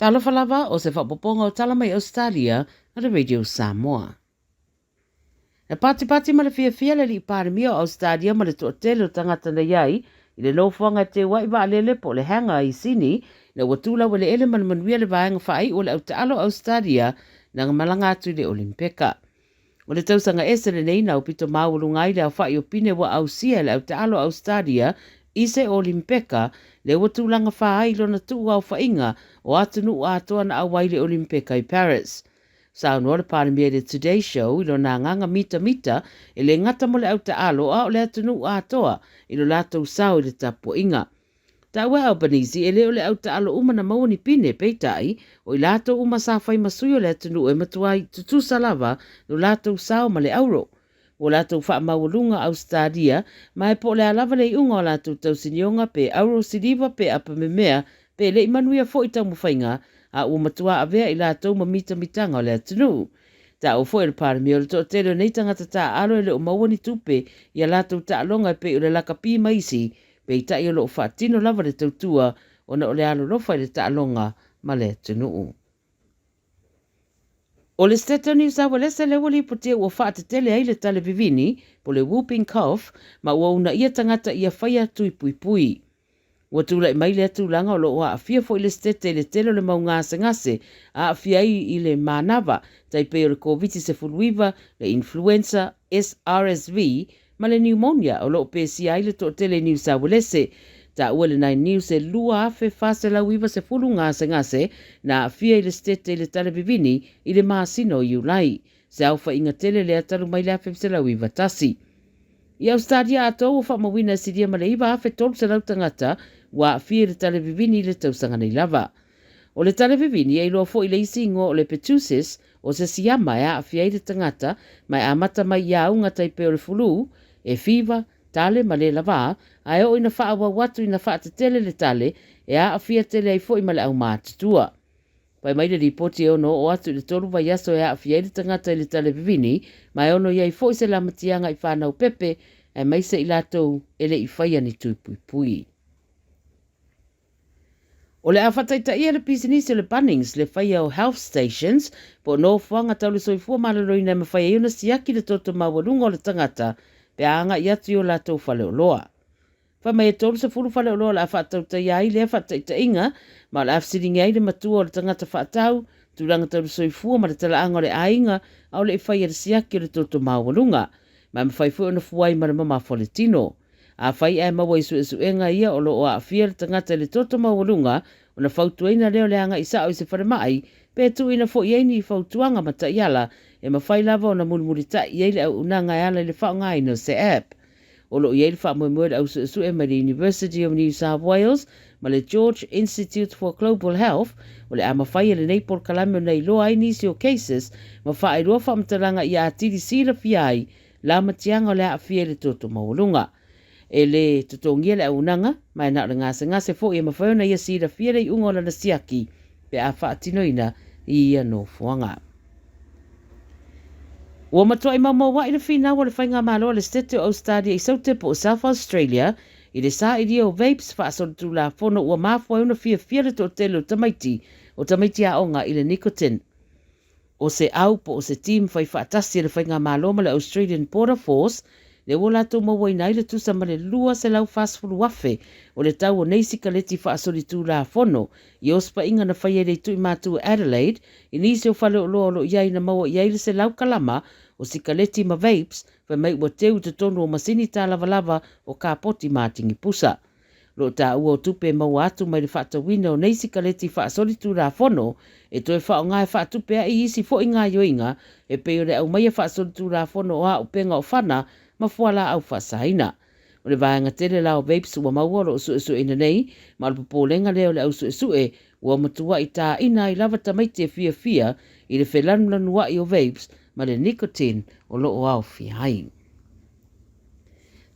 Talofa lava o se whapoponga o talamai Australia na le Radio Samoa. Na pati ma le fia le li pāremia o Australia ma le toʻatele o tangata na iai i le lofuanga te wai wa alele po le hanga i sini na watula wale ele manuia le vaenga whai o le au taalo Australia na malanga atu i le Olimpeka. O le tausanga ese le nei na upito maulungai le au whai o pine wa au sia le au taalo Australia i se Olimpeka le watulanga whai lo na tuu au whainga o atunu atoa na awai le Olimpeka i Paris. Sa noa le pāremia le Today Show ilo na nganga mita e le ngata mo le au taalo a o le atunu atoa ilo latou sao i le tapo inga. Ta ua Albanese e leo le au taalo uma na mauni pine peitai o i latou uma sa whai masui o le atunu e matuai tutusa lava lo latou sao ma le auro. O latou wha maulunga Australia mai po le alava le iunga o latou tausinionga pe auro siliva pe apa memea pe le imanuia fo i tau mawhainga a ua matua avea i latou ma mitanga o le atunu. Ta o fo e le pāremia o le toʻatele nei tangata ta alo e le o mauani tupe i a latou ta alonga e pe o le lakapi maisi pe i tai o lo whaatino lava le tautua o na o le alo lofa i le ta alonga ma le atunu. O le State News a walesa le wali po te ua whaatetele ai le tale vivini po le whooping cough ma ua una ia tangata ia whaia tui pui pui. Ua tula i mai le atulanga o lo o a fia fo i le State le telo le mau ngase a fia i le manava tai pe o le COVID se fuluiva le influenza SRSV ma le pneumonia o lo pe si ai le toʻatele New South Wales. Ta ua le Nine News e lua afe fase lau iwa se fulu ngase na fia i le State le tale vivini i le masino i ulai. Se au inga tele le atalu mai le afe se lau iwa tasi. I Australia ato o whamawina siria ma le iwa afe tolu se lau tangata wa fia le tale vivini i le tausanga nei lava. O le tale vivini e loa fo i le isi ingo o le Petusis o se siyama e a fia i le tangata mai a mata mai ia unga taipe o le fulu e fiva tale ma le lava, ai o ina wha watu ina wha tele le tale, e a fia tele ai fo i ma le au mātutua. Pai mai le ripoti ono o atu le tolu vai aso e a fia i le tangata i le tale vivini, mai ono iai fo i se lamatianga i whanau pepe, e mai se i latou ele i whaia ni tui pui pui. O le awhataita ia le pisinisi o le Bunnings le whaia o health stations, po no whanga tau le soifua malaroina ma whaia iuna siaki le toto mawarunga o le tangata, pe anga i atu o latou whale o loa. Wha mai e tolu se fulu whale o loa la whaatauta iai le whaataita inga, ma la afsiringi ai le matua o le tangata whaatau, tūranga tau le soifua ma le talaanga o le ainga, au le i whaia le siaki o le toto mawarunga, ma me whai fu o na fuai ma le mama whaletino. A whai e mawa isu enga ia o lo o a fia le tangata le toto mawarunga, o na whautuaina leo le anga isa o i se wharamai, pe tu ina fo ieni i whautuanga mata iala, e ma whai lava o na mulimurita i eile au unanga iala le whaonga ino se app. O lo i eile wha moe le au su e ma le University of New South Wales, ma le George Institute for Global Health, o le ama whai le neipol kalame o nei loa ai nisi o cases, ma wha roa wha mtaranga i a tiri sira fiai, la matianga o le a fia le toto maulunga. E le tutongia le au unanga, mai na le ngase fo i ma whaona ia sira fia rei ungo na siaki, pe a wha atinoina i ia no fuanga. Ua matua i maumau wa i le whina wa le whainga malo le State o Australia i saute po South Australia i le sa i o vapes wha asotu la fono ua mafua una fia le to telo o tamaiti a onga i le nicotine. O se au po o se team whai whaatasi le whainga malo ma le Australian Border Force le wola to maua i nai le tusa ma le lua se lau fastfulu wafe o le tau o neisi kaleti wha asolitu la fono i ospa inga na whaia le tui mātua Adelaide i nisi o whale o lo iai na maua iai le se lau kalama o si kaleti ma vapes wha mai ua teu te tonu o masini tā lava o ka poti mātingi pusa. Lo tā ua o tupe maua atu mai le whaatawina o neisi kaleti wha asolitu la fono e toi wha o ngai whaatupe a i isi fo inga yoinga e peo le au mai wha asolitu la fono o a upenga o whana ma fuala au whasaina. O le vaenga tele la o vapes ua maua lo su ina nei, ma le popolenga leo le au su ua matua i tā ina i lava tamaiti e fia i le whelanulanu wa i o vapes ma le nicotine o lo o au fiai.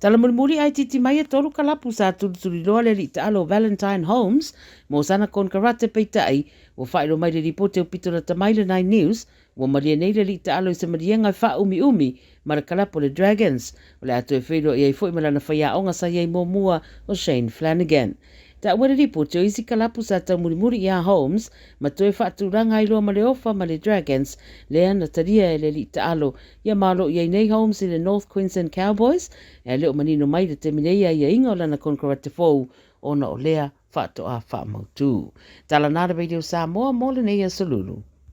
Tala mulimuri ai titi mai e tolu kalapu sa tulutuli loa le li taalo Valentine Holmes mo sana kon karate peitai o whaero mai le ripote o pito na tamai le Nine News ua maria nei le li taalo i se marienga wha umi ma le kalapo le Dragons o le ato e whiro i ei fwoi malana whaia onga sa iei mua o Shane Flanagan. Ta wera ripo te isi kalapu sa tau murimuri ia Holmes, ma toe whaaturanga i loa ma le ofa ma le Dragons, le ana taria e le li ta alo, ia malo i nei Holmes i le North Queensland Cowboys, e leo manino mai le te mineia ia ingo lana konkurate fou, ona o lea whaato a whaamautu. Tala nara Radio Samoa, mole nei a Solulu.